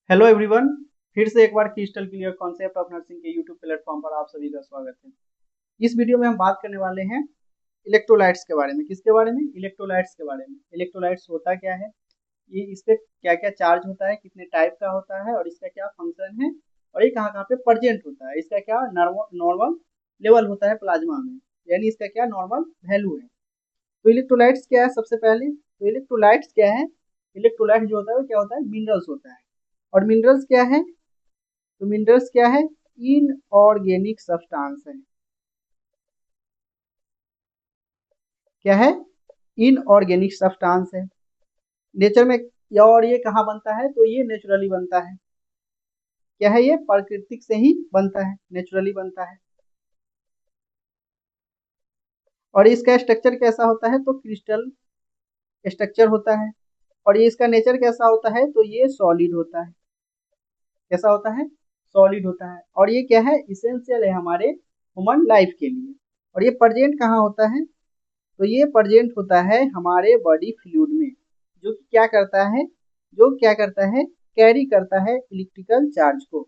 Hello everyone. फिर से एक बार crystal clear concept of nursing के यूट्यूब प्लेटफॉर्म पर आप सभी का स्वागत है। इस वीडियो में हम बात करने वाले हैं इलेक्ट्रोलाइट्स के बारे में। किसके बारे में? इलेक्ट्रोलाइट्स के बारे में। इलेक्ट्रोलाइट्स होता क्या है, ये इस पे क्या क्या चार्ज होता है, कितने टाइप का होता है और इसका क्या फंक्शन है, और ये कहाँ कहाँ पे प्रेजेंट होता है, इसका क्या नॉर्मल लेवल होता है प्लाज्मा में, यानी इसका क्या नॉर्मल वैल्यू है। तो इलेक्ट्रोलाइट्स क्या है सबसे पहले? तो इलेक्ट्रोलाइट्स क्या है? इलेक्ट्रोलाइट जो होता है वो क्या होता है? मिनरल्स होता है। और मिनरल्स क्या है? तो मिनरल्स क्या है? इनऑर्गेनिक सब्सटेंस है। क्या है? इनऑर्गेनिक सब्सटेंस है नेचर में। और ये कहाँ बनता है? तो ये नेचुरली बनता है। क्या है? ये प्राकृतिक से ही बनता है, नेचुरली बनता है। और इसका स्ट्रक्चर कैसा होता है? तो क्रिस्टल स्ट्रक्चर होता है। और ये इसका नेचर कैसा होता है? तो ये सॉलिड होता है। कैसा होता है? सॉलिड होता है। और ये क्या है? इसेंशियल है हमारे ह्यूमन लाइफ के लिए। और ये प्रेजेंट कहाँ होता है? तो ये प्रेजेंट होता है हमारे बॉडी फ्लूइड में, जो कि क्या करता है? जो क्या करता है? कैरी करता है इलेक्ट्रिकल चार्ज को।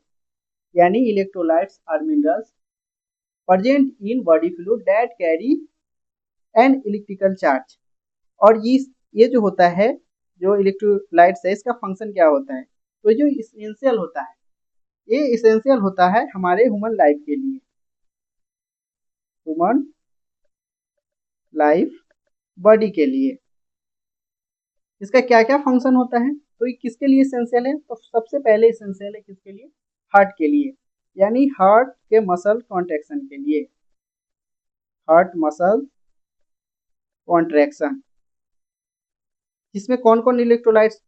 यानी electrolytes are minerals present in body fluid that carry an electrical charge. और ये जो होता है, जो इलेक्ट्रोलाइट्स है, इसका फंक्शन क्या होता है? तो जो इसेंशियल होता है, ये इसेंशियल होता है हमारे ह्यूमन लाइफ के लिए। ह्यूमन लाइफ बॉडी के लिए इसका क्या क्या फंक्शन होता है? तो ये किसके लिए इसेंशियल है? तो सबसे पहले इसेंशियल है किसके लिए? हार्ट के लिए। यानी हार्ट के मसल कॉन्ट्रेक्शन के लिए। हार्ट मसल कॉन्ट्रेक्शन, जिसमें कौन कौन इलेक्ट्रोलाइट्स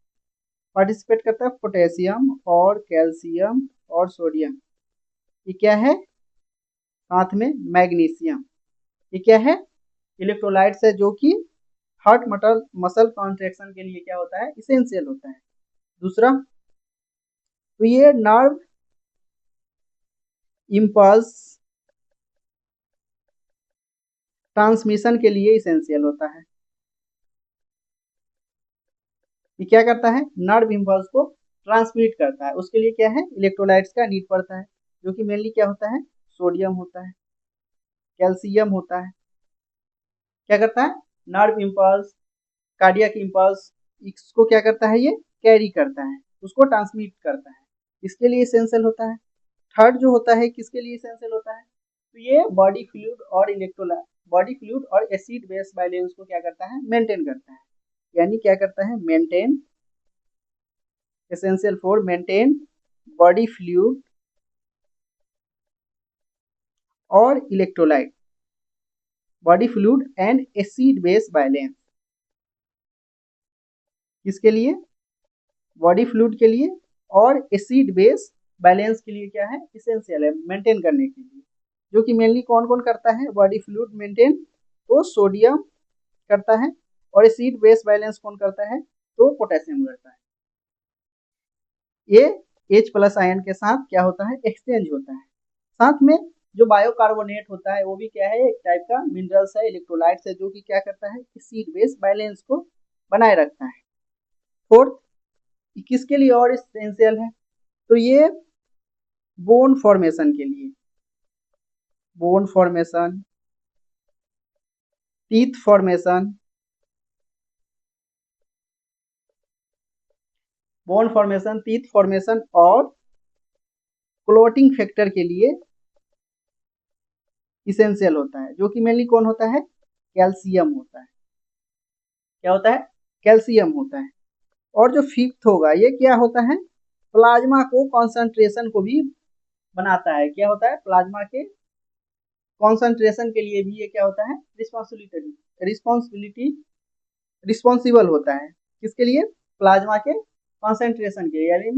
पार्टिसिपेट करता है? पोटेशियम और कैल्शियम और सोडियम। ये क्या है? साथ में मैग्नीशियम। ये क्या है? इलेक्ट्रोलाइट्स है जो कि हार्ट मसल कॉन्ट्रेक्शन के लिए क्या होता है? इसेंशियल होता है। दूसरा, तो ये नर्व इम्पल्स ट्रांसमिशन के लिए इसेंशियल होता है। ये क्या करता है? नर्व इम्पल्स को ट्रांसमिट करता है, उसके लिए क्या है? इलेक्ट्रोलाइट्स का नीड पड़ता है, जो कि मेनली क्या होता है? सोडियम होता है, कैल्शियम होता है। क्या करता है? नर्व इम्पल्स, कार्डियक इम्पल्स, इसको क्या करता है? ये कैरी करता है, उसको ट्रांसमिट करता है, इसके लिए इसेंशियल होता है। थर्ड जो होता है, किसके लिए इसेंशियल होता है? तो ये बॉडी फ्लूइड और इलेक्ट्रोलाइट, बॉडी फ्लूइड और एसिड बेस बैलेंस को क्या करता है? मेंटेन करता है। यानी क्या करता है? Maintain, essential for maintain body fluid और electrolyte, body fluid and acid base balance. किसके लिए? बॉडी फ्लूइड के लिए और एसिड बेस बैलेंस के लिए क्या है? इसेंशियल है मेंटेन करने के लिए। जो कि मेनली कौन कौन करता है बॉडी फ्लूइड मेंटेन? तो सोडियम करता है। और एसिड बेस बैलेंस कौन करता है? तो पोटेशियम करता है। ये H प्लस आयन के साथ क्या होता है? एक्सचेंज होता है। साथ में जो बायोकार्बोनेट होता है वो भी क्या है? एक टाइप का मिनरल्स है, इलेक्ट्रोलाइट्स है, जो कि क्या करता है? एसिड बेस बैलेंस को बनाए रखता है। फोर्थ, किसके लिए और एसेंशियल है? तो ये बोन फॉर्मेशन के लिए, bone formation, teeth formation, bone formation, teeth formation और क्लोटिंग फैक्टर के लिए इसेंशियल होता है, जो कि मेनली कौन होता है? कैल्शियम होता है। क्या होता है? कैल्शियम होता है। और जो फिफ्थ होगा, ये क्या होता है? प्लाज्मा को कॉन्सेंट्रेशन को भी बनाता है। क्या होता है? प्लाज्मा के कॉन्सेंट्रेशन के लिए भी ये क्या होता है? रिस्पॉन्सिबिलिटी रिस्पॉन्सिबल होता है। किसके लिए? प्लाज्मा के कॉन्सेंट्रेशन के, यानी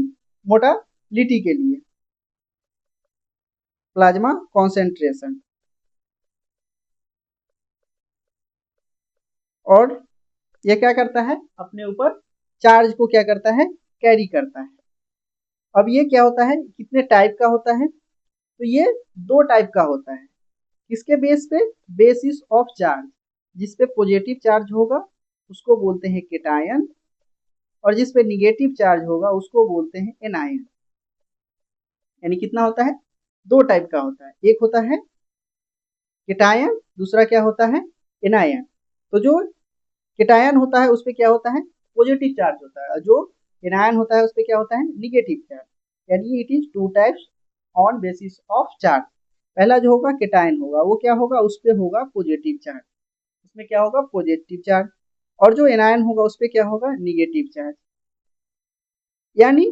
मोटालिटी के लिए। Plasma concentration. और ये क्या करता है? अपने ऊपर चार्ज को क्या करता है? कैरी करता है। अब ये क्या होता है? कितने टाइप का होता है? तो ये दो टाइप का होता है। किसके बेस पे? Basis of charge. जिस पे पॉजिटिव चार्ज होगा उसको बोलते हैं केटायन, और जिस पे निगेटिव चार्ज होगा उसको बोलते हैं एनायन। यानी कितना होता है, दो टाइप का होता है, एक होता है केटायन, दूसरा क्या होता है, एनायन। तो जो केटायन होता है उस पे क्या होता है, पॉजिटिव चार्ज होता है, और जो एनायन होता है उस पे क्या होता है, निगेटिव चार्ज। यानी it is two types on basis of charge. पहला जो होगा केटायन होगा, वो क्या होगा, उस पे होगा पॉजिटिव चार्ज, उसमें क्या होगा, पॉजिटिव चार्ज। और जो एनायन होगा उस पे क्या होगा, निगेटिव चार्ज। यानी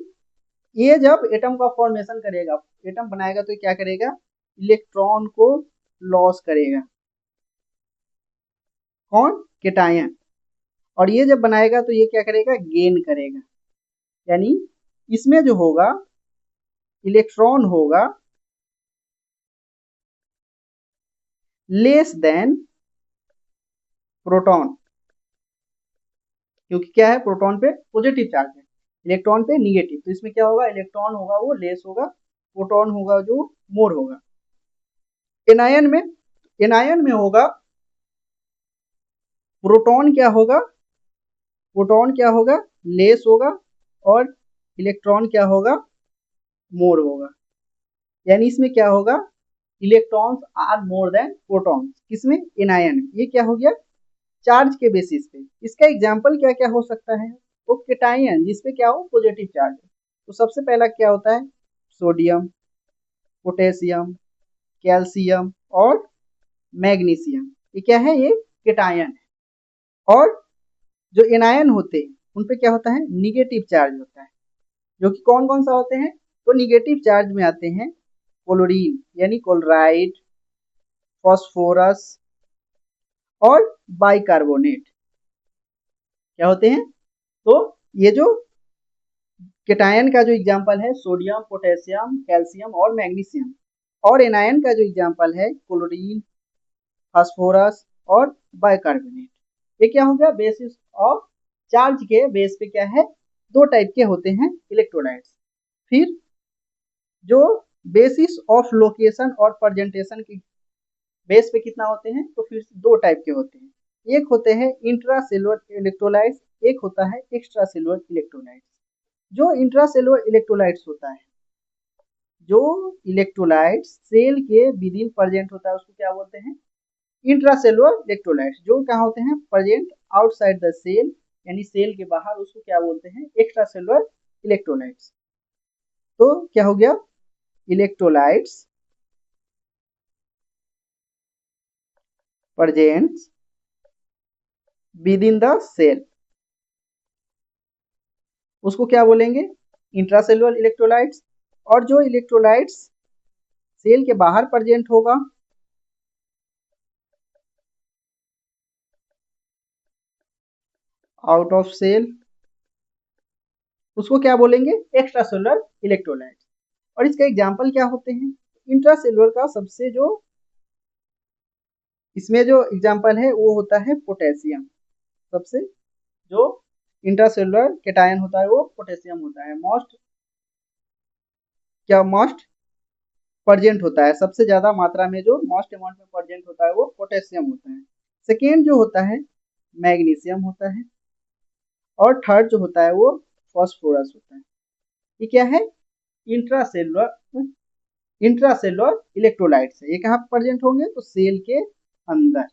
ये जब एटम का फॉर्मेशन करेगा, एटम बनाएगा, तो क्या करेगा, इलेक्ट्रॉन को लॉस करेगा। कौन, केटायन। और ये जब बनाएगा तो ये क्या करेगा, गेन करेगा। यानी इसमें जो होगा इलेक्ट्रॉन होगा लेस देन प्रोटॉन, क्योंकि क्या है, प्रोटॉन पे पॉजिटिव चार्ज है, इलेक्ट्रॉन पे निगेटिव, तो इसमें क्या होगा, इलेक्ट्रॉन होगा वो लेस होगा, प्रोटॉन होगा जो मोर होगा। एनायन में होगा प्रोटॉन क्या होगा, प्रोटॉन क्या होगा, लेस होगा, और इलेक्ट्रॉन क्या होगा, मोर होगा। यानी इसमें क्या होगा, electrons are more than protons, किसमें, एनायन में। ये क्या हो गया, चार्ज के बेसिस पे। इसका एग्जांपल क्या क्या हो सकता है, तो केटायन जिसपे क्या हो, पॉजिटिव चार्ज है, तो सबसे पहला क्या होता है, सोडियम, पोटेशियम, कैल्शियम और मैग्नीशियम। ये क्या है, ये केटायन है। और जो एनायन होते हैं उन पे क्या होता है, निगेटिव चार्ज होता है, जो कि कौन कौन सा होते हैं, तो निगेटिव चार्ज में आते हैं क्लोरीन यानी क्लोराइड, फास्फोरस और बाइकार्बोनेट। क्या होते हैं, तो ये जो केटायन का जो एग्जांपल है, सोडियम, पोटेशियम, कैल्शियम और मैग्नीशियम। और एनायन का जो एग्जांपल है, क्लोरीन, फास्फोरस और बाइकार्बोनेट। ये क्या हो गया, बेसिस ऑफ चार्ज के बेस पे क्या है, दो टाइप के होते हैं इलेक्ट्रोलाइट्स। फिर जो बेसिस ऑफ लोकेशन और प्रेजेंटेशन की बेस पे कितना होते हैं, तो फिर दो टाइप के होते हैं, एक होते हैं इंट्रा सेलुलर इलेक्ट्रोलाइट्स, एक होता है एक्स्ट्रा सेलुलर इलेक्ट्रोलाइट्स। जो इंट्रा सेलुलर इलेक्ट्रोलाइट्स होता है, जो इलेक्ट्रोलाइट्स सेल के विद इन प्रेजेंट होता है, उसको क्या बोलते हैं, इंट्रासेलुलर इलेक्ट्रोलाइट्स। जो क्या होते हैं, प्रेजेंट आउटसाइड द सेल, यानी सेल के बाहर, उसको क्या बोलते हैं, एक्स्ट्रा सेलुलर इलेक्ट्रोलाइट्स। तो क्या हो गया, electrolytes present within the cell, उसको क्या बोलेंगे, इंट्रासेलुलर इलेक्ट्रोलाइट्स। और जो इलेक्ट्रोलाइट्स सेल के बाहर प्रेजेंट होगा, आउट ऑफ सेल, उसको क्या बोलेंगे, एक्स्ट्रा सेलुलर इलेक्ट्रोलाइट्स। और इसका एग्जांपल क्या होते हैं, इंट्रासेलुलर का सबसे जो इसमें जो एग्जांपल है वो होता है पोटेशियम। सबसे जो इंट्रासेलुलर केटायन होता है वो पोटेशियम होता है, मोस्ट प्रेजेंट होता है, सबसे ज्यादा मात्रा में जो मोस्ट अमाउंट में प्रेजेंट होता है वो पोटेशियम होता है। सेकेंड जो होता है मैग्नीशियम होता है, और थर्ड जो होता है वो फास्फोरस होता है। ये क्या है, इंट्रासेलुलर इंट्रासेलुलर इलेक्ट्रोलाइट्स है। ये कहाँ पे प्रेजेंट होंगे, तो सेल के अंदर।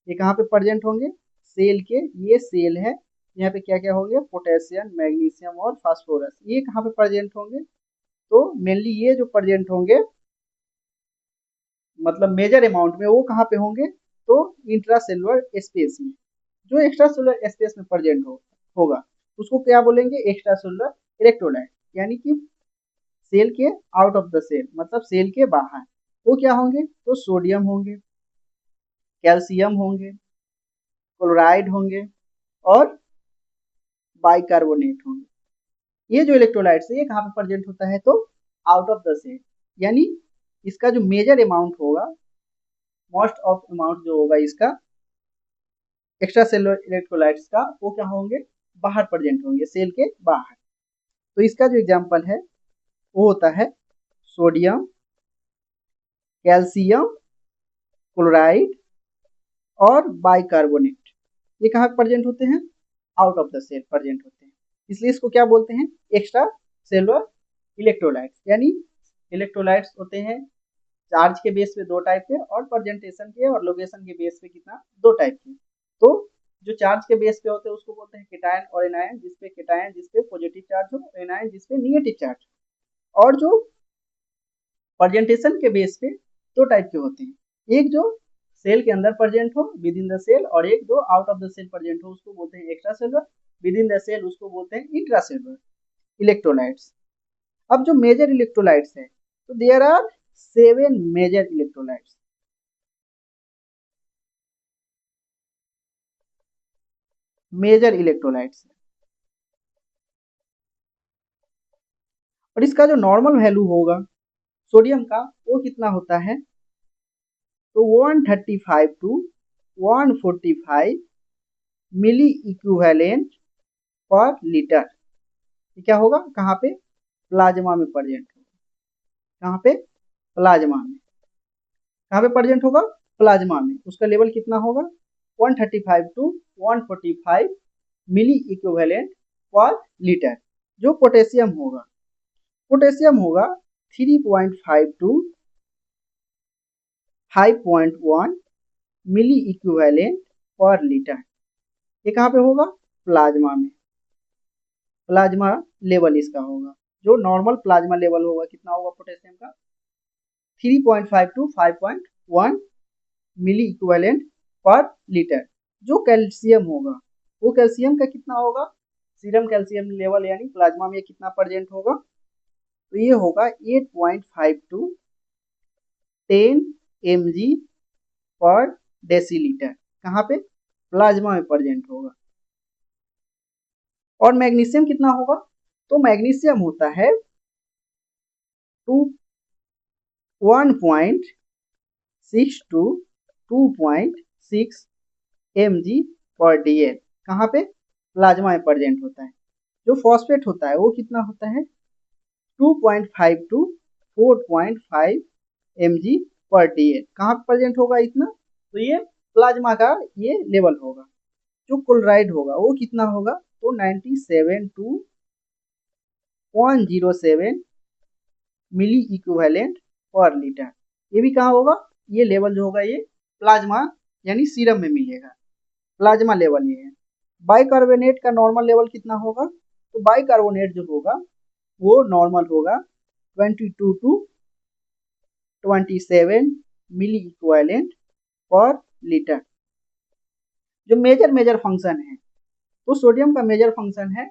ये कहाँ पे प्रेजेंट होंगे, सेल के, ये सेल है, यहाँ पे क्या क्या होंगे, पोटेशियम, मैग्नीशियम और फास्फोरस। ये कहाँ पे प्रेजेंट होंगे, तो मेनली ये जो प्रेजेंट होंगे, मतलब मेजर अमाउंट में, वो कहाँ पे होंगे, तो इंट्रासेलुलर स्पेस में। जो एक्स्ट्रा सेलुलर स्पेस में प्रेजेंट होगा उसको क्या बोलेंगे, एक्स्ट्रा सेलुलर इलेक्ट्रोलाइट। यानी कि सेल के आउट ऑफ द सेल, मतलब सेल के बाहर, वो क्या होंगे, तो सोडियम होंगे, कैल्शियम होंगे, क्लोराइड होंगे और बाइकार्बोनेट होंगे। ये जो इलेक्ट्रोलाइट्स है ये कहाँ पे प्रेजेंट होता है, तो आउट ऑफ द सेल। यानी इसका जो मेजर अमाउंट होगा, मोस्ट ऑफ अमाउंट जो होगा इसका एक्स्ट्रा सेलुलर इलेक्ट्रोलाइट्स का, वो क्या होंगे, बाहर प्रेजेंट होंगे, सेल के बाहर। तो इसका जो एग्जांपल है वो होता है सोडियम, कैल्शियम, क्लोराइड और बाइकार्बोनेट। ये कहाँ प्रेजेंट होते हैं, out of the cell present होते हैं। इसलिए इसको क्या बोलते हैं, एक्स्ट्रा सेलुलर इलेक्ट्रोलाइट्स। यानी इलेक्ट्रोलाइट्स होते हैं चार्ज के बेस पे दो टाइप के और प्रेजेंटेशन के और लोकेशन के बेस पे कितना, दो टाइप के। तो जो चार्ज के बेस पे होते हैं उसको बोलते हैं केटायन और एनायन, जिसपे केटायन जिसपे पॉजिटिव चार्ज हो, एनायन जिसपे निगेटिव चार्ज हो। और जो प्रेजेंटेशन के बेस पे दो टाइप के होते हैं, एक जो सेल के अंदर प्रेजेंट हो विद इन द सेल और एक जो out of the cell present हो उसको बोलते हैं extracellular, within the cell उसको बोलते हैं इंट्रा सेलुलर इलेक्ट्रोलाइट्स। अब जो मेजर इलेक्ट्रोलाइट्स है तो there are 7 major electrolytes. Major electrolytes और इसका जो नॉर्मल वैल्यू होगा सोडियम का वो कितना होता है, तो 135 to 145 milliequivalent per litre. ये क्या होगा, कहाँ पे, प्लाज्मा में प्रेजेंट होगा। कहाँ पे, प्लाज्मा में। कहाँ पे प्रेजेंट होगा, प्लाज्मा में। उसका लेवल कितना होगा, 135 to 145 milliequivalent per litre. जो पोटेशियम होगा, पोटेशियम होगा 3.5 to 5.1 milliequivalent per litre. ये कहाँ पे होगा, प्लाज्मा में। प्लाज्मा लेवल इसका होगा, जो नॉर्मल प्लाज्मा लेवल होगा कितना होगा पोटेशियम का, 3.5 to 5.1 milliequivalent per litre. जो कैल्शियम होगा वो कैल्शियम का कितना होगा, सीरम कैल्शियम लेवल यानी प्लाज्मा में कितना प्रेजेंट होगा, तो ये होगा 8.5 टू 10 mg पर डेसीलीटर। कहाँ पे, प्लाज्मा में प्रेजेंट होगा। और मैग्नीशियम कितना होगा, तो मैग्नीशियम होता है 1.6 टू 2.6 mg पर dl। कहाँ पे, प्लाज्मा में प्रेजेंट होता है। जो फॉस्फेट होता है वो कितना होता है, 2.5 टू 4.5 mg पर dl। कहाँ पे प्रेजेंट होगा इतना, तो ये प्लाज्मा का ये लेवल होगा। जो क्लोराइड होगा वो कितना होगा, तो 97 to 107 milliequivalent per litre. ये भी कहाँ होगा, ये लेवल जो होगा ये प्लाज्मा यानी सीरम में मिलेगा। प्लाज्मा लेवल ये है। बाइकार्बोनेट का नॉर्मल लेवल कितना होगा, तो बाइकार्बोनेट जो होगा वो नॉर्मल होगा 22 to 27 milliequivalent per litre. जो मेजर मेजर फंक्शन है, तो सोडियम का मेजर फंक्शन है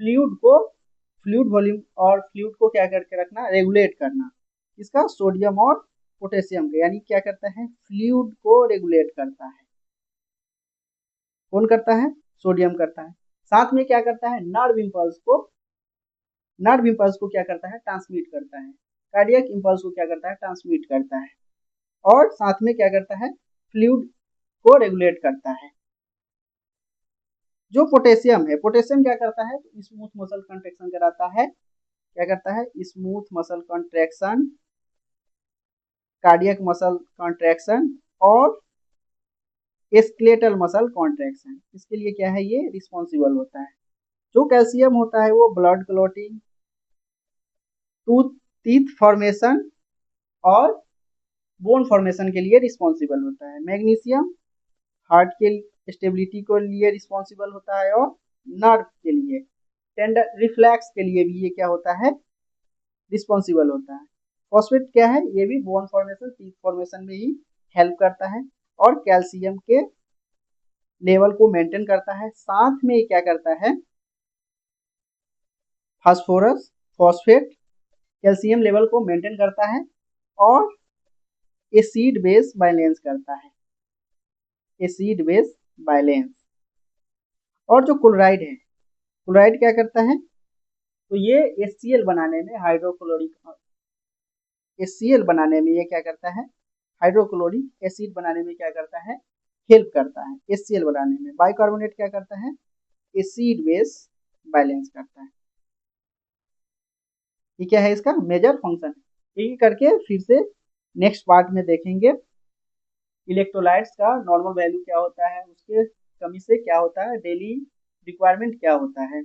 फ्लूइड वॉल्यूम और फ्लूइड को क्या करके रखना, रेगुलेट करना। इसका सोडियम और पोटेशियम का, यानी क्या करता है, फ्लूइड को रेगुलेट करता है। कौन करता है, सोडियम करता है। साथ में क्या करता है, नर्व इंपल्स को क्या करता है, ट्रांसमिट करता है। कार्डियक इंपल्स को क्या करता है, ट्रांसमिट करता है। और साथ में क्या करता है, फ्लूइड को रेगुलेट करता है। जो पोटेशियम है, पोटेशियम क्या करता है, तो स्मूथ मसल कंट्रैक्शन कराता है। क्या करता है, smooth muscle contraction, cardiac muscle contraction और स्केलेटल मसल कॉन्ट्रैक्शन। इसके लिए क्या है, ये रिस्पॉन्सिबल होता है। जो कैल्शियम होता है वो blood clotting, tooth teeth formation और बोन फॉर्मेशन के लिए रिस्पॉन्सिबल होता है। मैग्नीशियम हार्ट के स्टेबिलिटी के लिए रिस्पॉन्सिबल होता है और नर्व के लिए, टेंडर रिफ्लैक्स के लिए भी ये क्या होता है, रिस्पॉन्सिबल होता है। फॉस्फेट क्या है, ये भी बोन फॉर्मेशन टीथ फॉर्मेशन में ही हेल्प करता है और कैल्शियम के लेवल को मेंटेन करता है। साथ में क्या करता है, फास्फोरस फॉस्फेट कैल्शियम लेवल को मेंटेन करता है और एसिड बेस बैलेंस करता है। Acid base balance. और जो क्लोराइड है, क्लोराइड क्या करता है, तो ये HCl बनाने में हाइड्रोक्लोरिक HCl बनाने में ये क्या करता है, हाइड्रोक्लोरिक एसिड बनाने में क्या करता है, हेल्प करता है। HCl बनाने में बाइकार्बोनेट क्या करता है, एसिड बेस बैलेंस करता है। ये क्या है, इसका मेजर फंक्शन है। ये करके फिर से नेक्स्ट पार्ट में देखेंगे इलेक्ट्रोलाइट्स का नॉर्मल वैल्यू क्या होता है, उसके कमी से क्या होता है, डेली रिक्वायरमेंट क्या होता है।